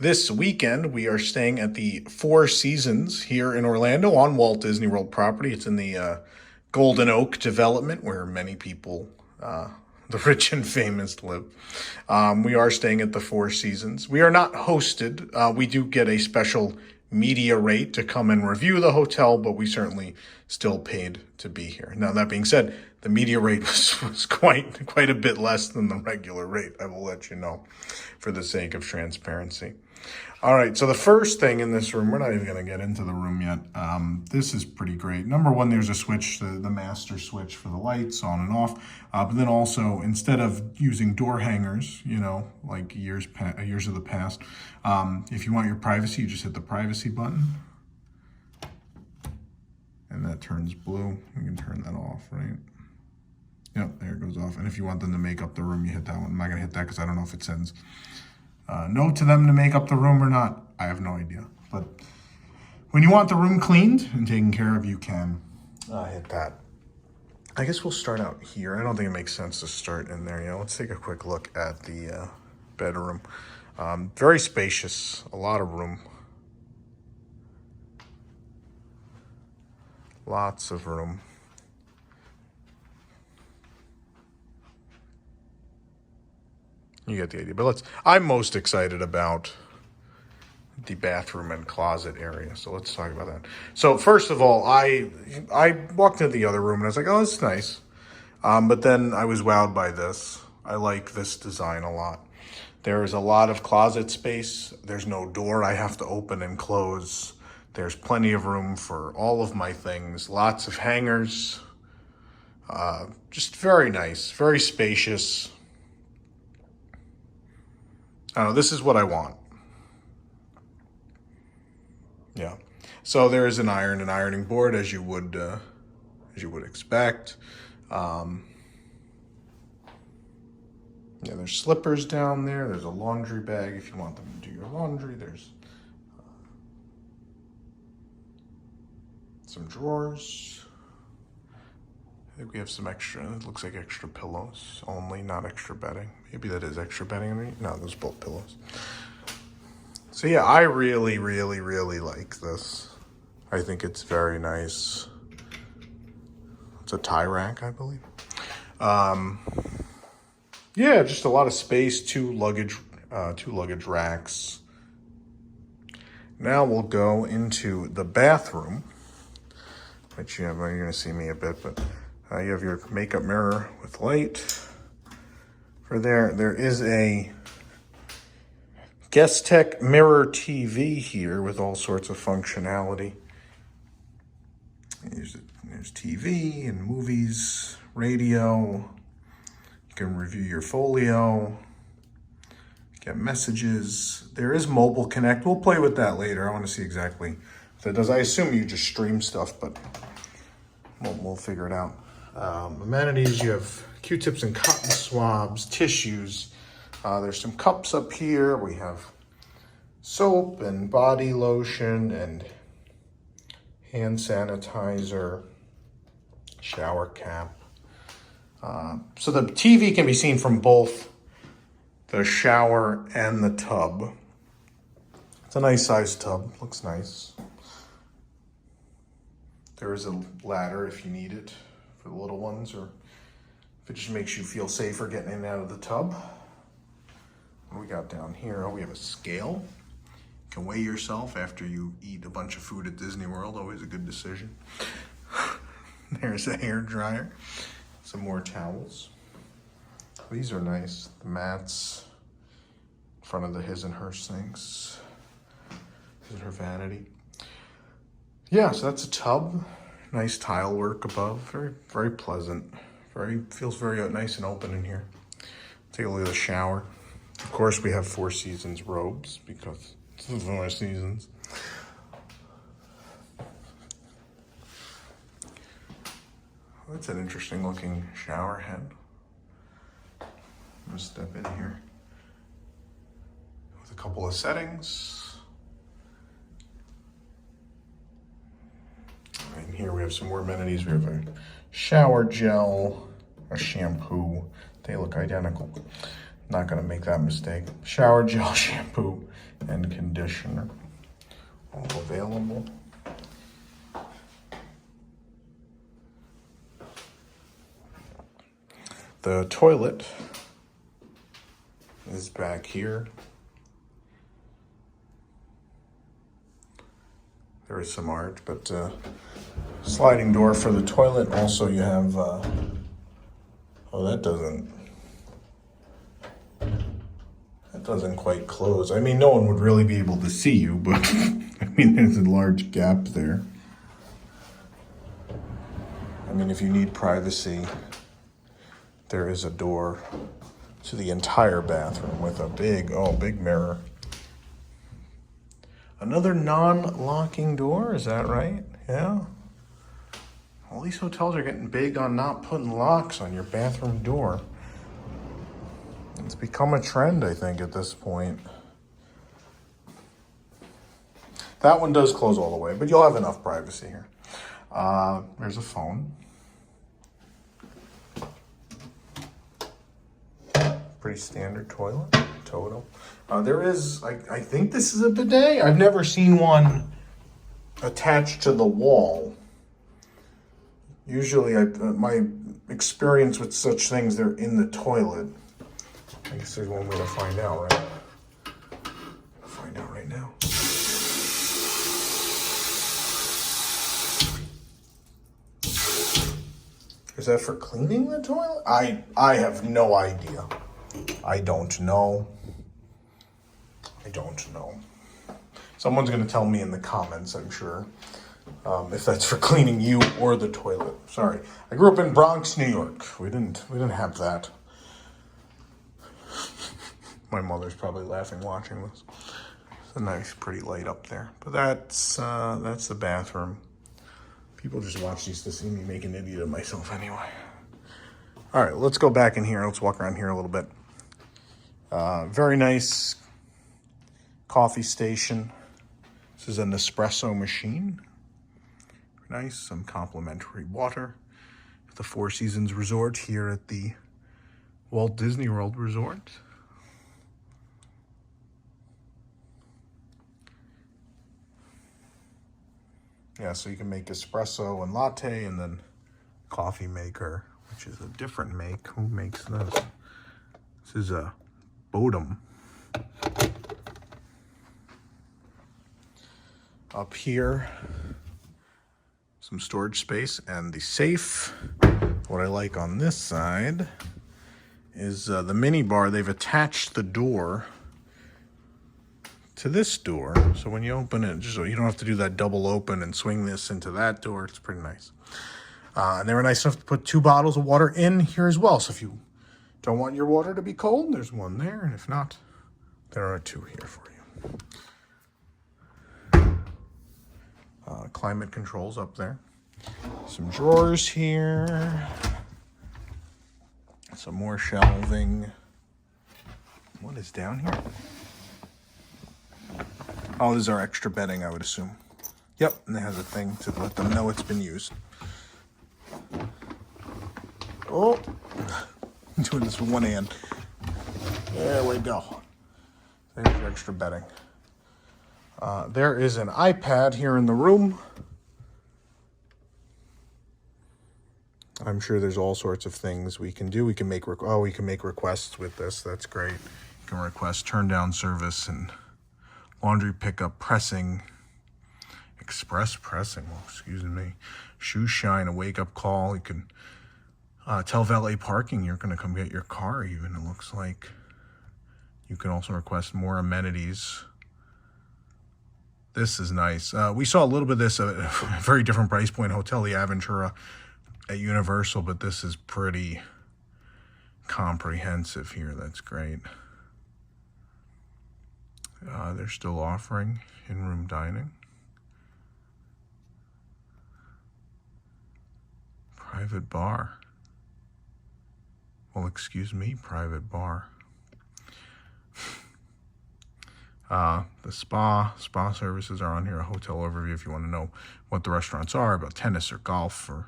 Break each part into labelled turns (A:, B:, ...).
A: This weekend, we are staying at the Four Seasons here in Orlando on Walt Disney World property. It's in the Golden Oak development where many people, the rich and famous, live. We are staying at the Four Seasons. We are not hosted. We do get a special media rate to come and review the hotel, but we certainly still paid to be here. Now, that being said, the media rate was quite a bit less than the regular rate. I will let you know for the sake of transparency. All right, so the first thing in this room, we're not even going to get into the room yet. This is pretty great. Number one, there's a switch, the master switch for the lights on and off. But then also, instead of using door hangers, like years of the past, if you want your privacy, you just hit the privacy button. And that turns blue. You can turn that off, right? Yep, there it goes off. And if you want them to make up the room, you hit that one. I'm not going to hit that because I don't know if it sends note to them to make up the room or not. I have no idea. But when you want the room cleaned and taken care of, you can hit that. I guess we'll start out here. I don't think it makes sense to start in there. Let's take a quick look at the bedroom. Very spacious, a lot of room. Lots of room. You get the idea. But I'm most excited about the bathroom and closet area. So let's talk about that. So first of all, I walked into the other room and I was like, oh, this is nice. But then I was wowed by this. I like this design a lot. There is a lot of closet space. There's no door I have to open and close. There's plenty of room for all of my things. Lots of hangers. Just very nice, very spacious. This is what I want. Yeah. So there is an ironing board as you would expect. Yeah, there's slippers down there. There's a laundry bag if you want them to do your laundry. There's some drawers. I think we have some extra, it looks like extra pillows only, not extra bedding. Maybe that is extra bedding underneath. No, those are both pillows. So yeah, I really, really, really like this. I think it's very nice. It's a tie rack, I believe. Yeah, just a lot of space, two luggage racks. Now we'll go into the bathroom, which you're going to see me a bit, but you have your makeup mirror with light for there. There is a Guest Tech mirror TV here with all sorts of functionality. There's TV and movies, radio. You can review your folio, get messages. There is Mobile Connect. We'll play with that later. I want to see exactly what that does. I assume you just stream stuff, but we'll figure it out. Amenities, you have Q-tips and cotton swabs, tissues. There's some cups up here. We have soap and body lotion and hand sanitizer, shower cap. So the TV can be seen from both the shower and the tub. It's a nice sized tub, looks nice. There is a ladder if you need it for the little ones, or if it just makes you feel safer getting in and out of the tub. What do we got down here? Oh, we have a scale. You can weigh yourself after you eat a bunch of food at Disney World. Always a good decision. There's a hair dryer. Some more towels. These are nice. The mats in front of the his and her sinks. His and her vanity. Yeah, so that's a tub. Nice tile work above. Very, very pleasant. Feels very nice and open in here. Take a look at the shower. Of course, we have Four Seasons robes because it's the Four Seasons. That's an interesting looking shower head. I'm gonna step in here with a couple of settings. And here we have some more amenities. We have a shower gel, a shampoo. They look identical. Not gonna make that mistake. Shower gel, shampoo, and conditioner. All available. The toilet is back here. There is some art, but sliding door for the toilet. Also, you have, oh, that doesn't quite close. I mean, no one would really be able to see you, but I mean, there's a large gap there. I mean, if you need privacy, there is a door to the entire bathroom with a big mirror. Another non-locking door, is that right? Yeah. All these hotels are getting big on not putting locks on your bathroom door. It's become a trend, I think, at this point. That one does close all the way, but you'll have enough privacy here. There's a phone. Pretty standard toilet, total. There is, I think this is a bidet. I've never seen one attached to the wall. Usually, my experience with such things, they're in the toilet. I guess there's one way to find out, right? I'll find out right now. Is that for cleaning the toilet? I have no idea. I don't know. Someone's going to tell me in the comments, I'm sure, if that's for cleaning you or the toilet. Sorry. I grew up in Bronx, New York. We didn't have that. My mother's probably laughing watching this. It's a nice, pretty light up there. But that's the bathroom. People just watch these to see me make an idiot of myself anyway. All right, let's go back in here. Let's walk around here a little bit. Very nice coffee station. This is an espresso machine. Nice, some complimentary water. The Four Seasons Resort here at the Walt Disney World Resort. Yeah, so you can make espresso and latte and then coffee maker, which is a different make. Who makes this? This is a Bodum. Up here, some storage space and the safe. What I like on this side is the mini bar. They've attached the door to this door, so when you open it, just so you don't have to do that double open and swing this into that door. It's pretty nice. And they were nice enough to put 2 bottles of water in here as well. So if you don't want your water to be cold, there's one there, and if not, there are 2 here for you. Climate controls up there. Some drawers here. Some more shelving. What is down here? Oh, this is our extra bedding, I would assume. Yep, and it has a thing to let them know it's been used. Oh, I'm doing this with one hand. There we go. There's your extra bedding. There is an iPad here in the room. I'm sure there's all sorts of things we can do. We can make requests with this. That's great. You can request turn down service and laundry pickup, pressing, express pressing. Oh, excuse me. Shoe shine, a wake up call. You can tell valet parking you're going to come get your car. Even it looks like you can also request more amenities. This is nice. We saw a little bit of this at a very different price point hotel, the Aventura at Universal, but this is pretty comprehensive here. That's great. They're still offering in-room dining. Private bar. Well, excuse me, private bar. The spa services are on here. A hotel overview if you want to know what the restaurants are, about tennis or golf or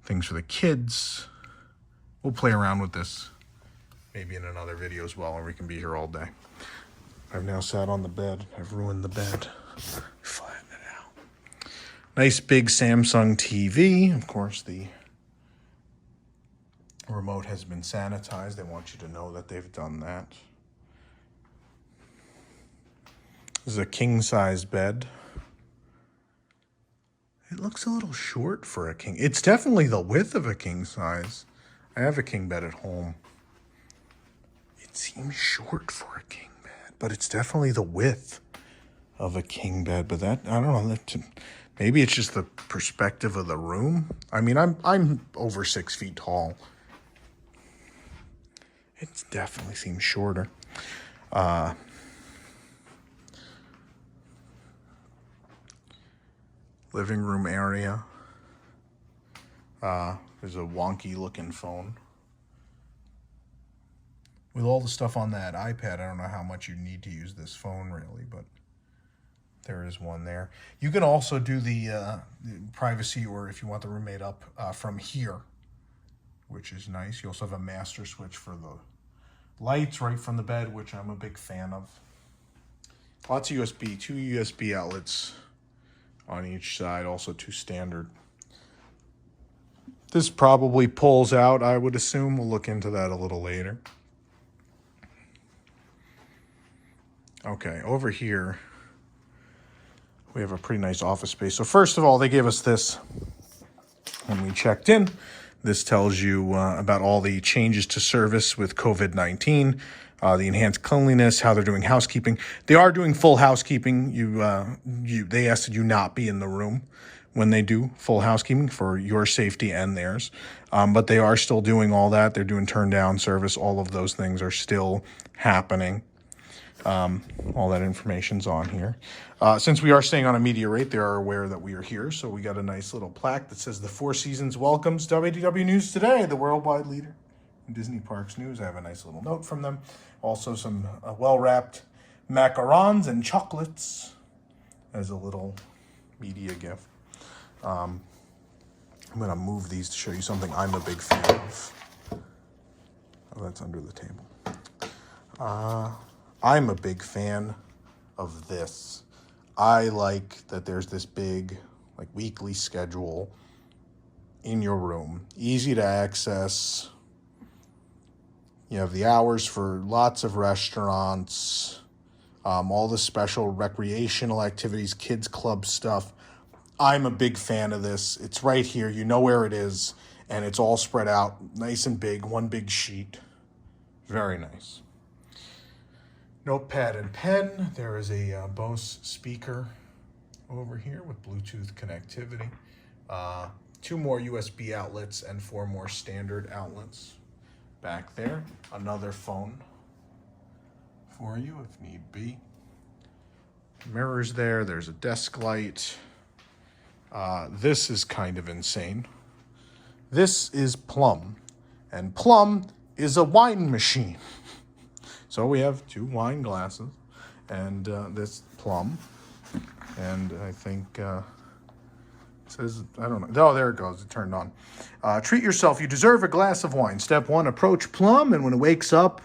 A: things for the kids. We'll play around with this maybe in another video as well, and we can be here all day. I've now sat on the bed. I've ruined the bed. Flatten it out. Nice big Samsung TV. Of course, the remote has been sanitized. They want you to know that they've done that. This is a king-size bed. It looks a little short for a king. It's definitely the width of a king size. I have a king bed at home. It seems short for a king bed, but it's definitely the width of a king bed. But that, I don't know, maybe it's just the perspective of the room. I mean, I'm over 6 feet tall. It definitely seems shorter. Living room area. There's a wonky looking phone. With all the stuff on that iPad, I don't know how much you need to use this phone really, but there is one there. You can also do the privacy, or if you want the room made up from here, which is nice. You also have a master switch for the lights right from the bed, which I'm a big fan of. Lots of USB, 2 USB outlets on each side, also 2 standard. This probably pulls out, I would assume. We'll look into that a little later. Okay, over here, we have a pretty nice office space. So first of all, they gave us this when we checked in. This tells you about all the changes to service with COVID-19, the enhanced cleanliness, how they're doing housekeeping. They are doing full housekeeping. They asked that you not be in the room when they do full housekeeping for your safety and theirs. But they are still doing all that. They're doing turn down service. All of those things are still happening. All that information's on here. Since we are staying on immediate rate, they are aware that we are here. So we got a nice little plaque that says the Four Seasons welcomes WDW News Today, the worldwide leader in Disney Parks news. I have a nice little note from them. Also some well-wrapped macarons and chocolates as a little media gift. I'm going to move these to show you something I'm a big fan of. Oh, that's under the table. I'm a big fan of this. I like that there's this big, like, weekly schedule in your room. Easy to access. You have the hours for lots of restaurants, all the special recreational activities, kids club stuff. I'm a big fan of this. It's right here. You know where it is, and it's all spread out nice and big, one big sheet. Very nice. Notepad and pen. There is a Bose speaker over here with Bluetooth connectivity. 2 more USB outlets and 4 more standard outlets. Back there, another phone for you if need be. Mirrors there. There's a desk light. This is kind of insane. This is Plum, and Plum is a wine machine. So we have 2 wine glasses and this Plum, and I think it says, I don't know. Oh, there it goes. It turned on. Treat yourself. You deserve a glass of wine. Step 1, approach Plum, and when it wakes up,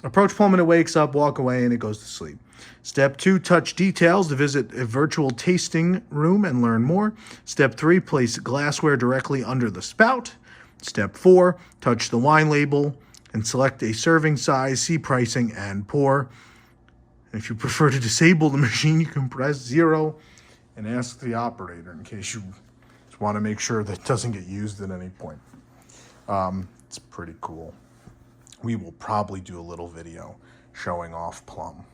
A: walk away, and it goes to sleep. Step 2, touch details to visit a virtual tasting room and learn more. Step 3, place glassware directly under the spout. Step 4, touch the wine label and select a serving size, see pricing, and pour. And if you prefer to disable the machine, you can press 0 and ask the operator in case you just want to make sure that it doesn't get used at any point. It's pretty cool. We will probably do a little video showing off Plum,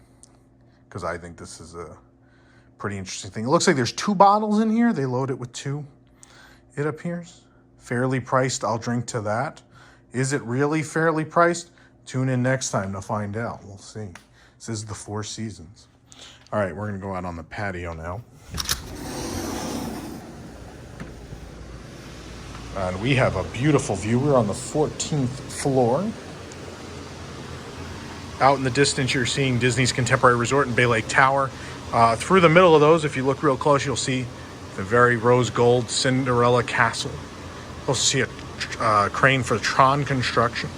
A: because I think this is a pretty interesting thing. It looks like there's 2 bottles in here. They load it with 2, it appears. Fairly priced, I'll drink to that. Is it really fairly priced? Tune in next time to find out. We'll see. This is the Four Seasons. All right, we're going to go out on the patio now. And we have a beautiful view. We're on the 14th floor. Out in the distance, you're seeing Disney's Contemporary Resort and Bay Lake Tower. Through the middle of those, if you look real close, you'll see the very rose gold Cinderella Castle. You'll see a crane for Tron construction.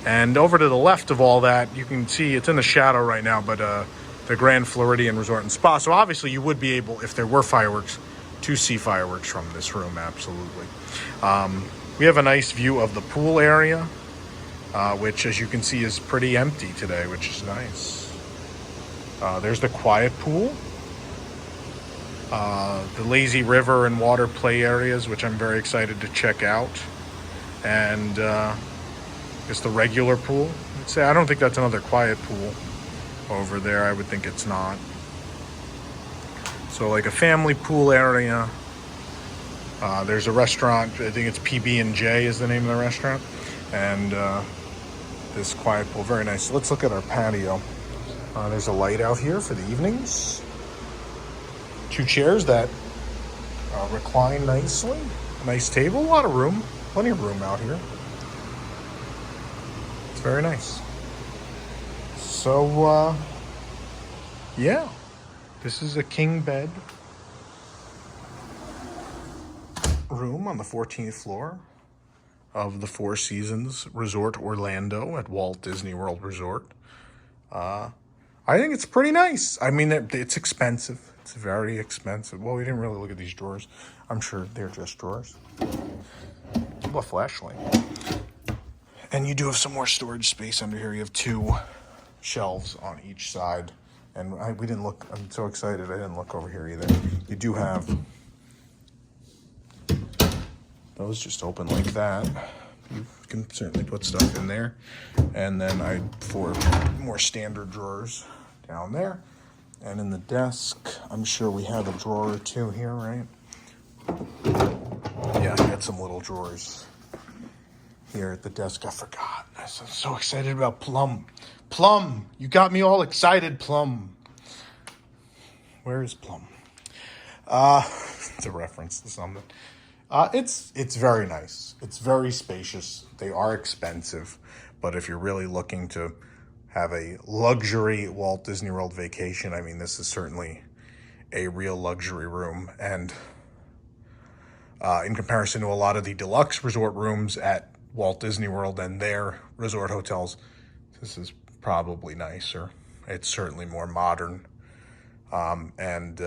A: And over to the left of all that, you can see it's in the shadow right now, but the Grand Floridian Resort and Spa. So obviously you would be able, if there were fireworks, to see fireworks from this room, absolutely. We have a nice view of the pool area, which, as you can see, is pretty empty today, which is nice. There's the quiet pool. The lazy river and water play areas, which I'm very excited to check out. And it's the regular pool. I don't think that's another quiet pool over there. I would think it's not. So like a family pool area. There's a restaurant. I think it's PB&J is the name of the restaurant. And this quiet pool, very nice. Let's look at our patio. There's a light out here for the evenings. 2 chairs that recline nicely. A nice table, a lot of room. Plenty of room out here. It's very nice. So, yeah. This is a king bed room on the 14th floor of the Four Seasons Resort Orlando at Walt Disney World Resort. I think it's pretty nice. I mean, it's expensive. It's very expensive. Well, we didn't really look at these drawers. I'm sure they're just drawers. A flashlight. And you do have some more storage space under here. You have 2 shelves on each side. And we didn't look. I'm so excited. I didn't look over here either. You do have those just open like that. You can certainly put stuff in there. And then 4 more standard drawers down there. And in the desk, I'm sure we have a drawer or 2 here, right? Yeah, I got some little drawers here at the desk. I forgot. I'm so excited about Plum. Plum! You got me all excited, Plum. Where is Plum? It's a reference to something. It's very nice. It's very spacious. They are expensive, but if you're really looking to have a luxury Walt Disney World vacation, I mean, this is certainly a real luxury room. And in comparison to a lot of the deluxe resort rooms at Walt Disney World and their resort hotels, this is probably nicer. It's certainly more modern. And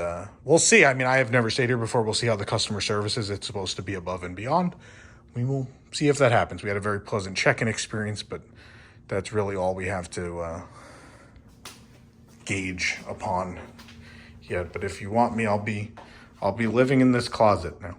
A: we'll see. I mean, I have never stayed here before. We'll see how the customer service is. It's supposed to be above and beyond. We will see if that happens. We had a very pleasant check-in experience, but that's really all we have to gauge upon yet. But if you want me, I'll be living in this closet now.